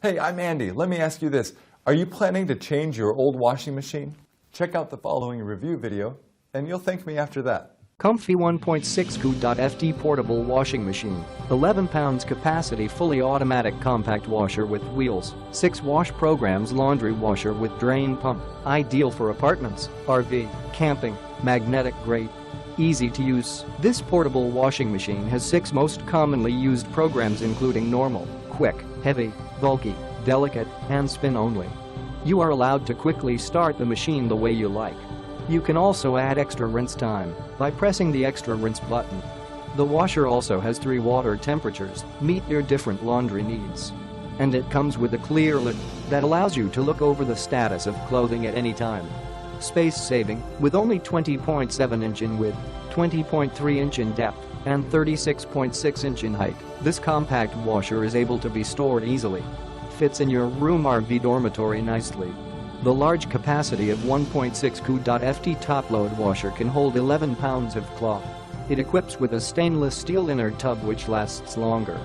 Hey, I'm Andy. Let me ask you this. Are you planning to change your old washing machine? Check out the following review video, and you'll thank me after that. COMFEE 1.6 Cu.ft portable washing machine. 11 pounds capacity fully automatic compact washer with wheels. 6 wash programs laundry washer with drain pump. Ideal for apartments, RV, camping, magnetic grate. Easy to use. This portable washing machine has 6 most commonly used programs including normal, quick, heavy, bulky, delicate, and spin only. You are allowed to quickly start the machine the way you like. You can also add extra rinse time by pressing the extra rinse button. The washer also has 3 water temperatures, meet your different laundry needs. And it comes with a clear lid that allows you to look over the status of clothing at any time. Space saving, with only 20.7 inch in width, 20.3 inch in depth, and 36.6 inch in height. This compact washer is able to be stored easily. Fits in your room RV dormitory nicely. The large capacity of 1.6 Cu.ft top-load washer can hold 11 pounds of cloth. It equips with a stainless steel inner tub which lasts longer.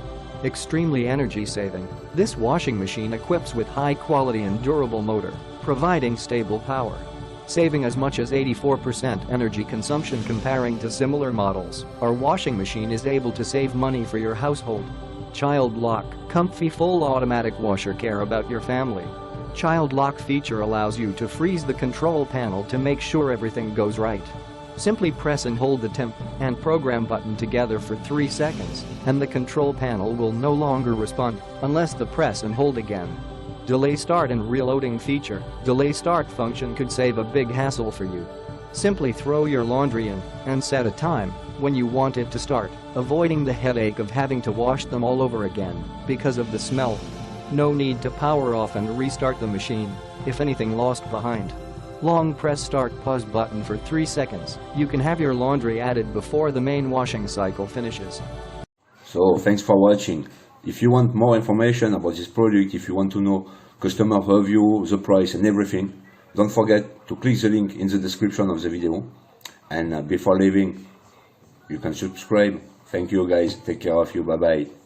Extremely energy-saving, this washing machine equips with high-quality and durable motor, providing stable power. Saving as much as 84% energy consumption comparing to similar models, our washing machine is able to save money for your household. Child lock, comfy full automatic washer. Care about your family. Child lock feature allows you to freeze the control panel to make sure everything goes right. Simply press and hold the temp and program button together for 3 seconds, and the control panel will no longer respond unless the press and hold again. Delay start and reloading feature. Delay start function could save a big hassle for you. Simply throw your laundry in and set a time when you want it to start, avoiding the headache of having to wash them all over again because of the smell. No need to power off and restart the machine if anything lost behind. Long press start pause button for 3 seconds. You can have your laundry added before the main washing cycle finishes. So thanks for watching. If you want more information about this product, if you want to know customer review, the price and everything, don't forget to click the link in the description of the video. And before leaving, you can subscribe. Thank you guys. Take care of you. Bye bye.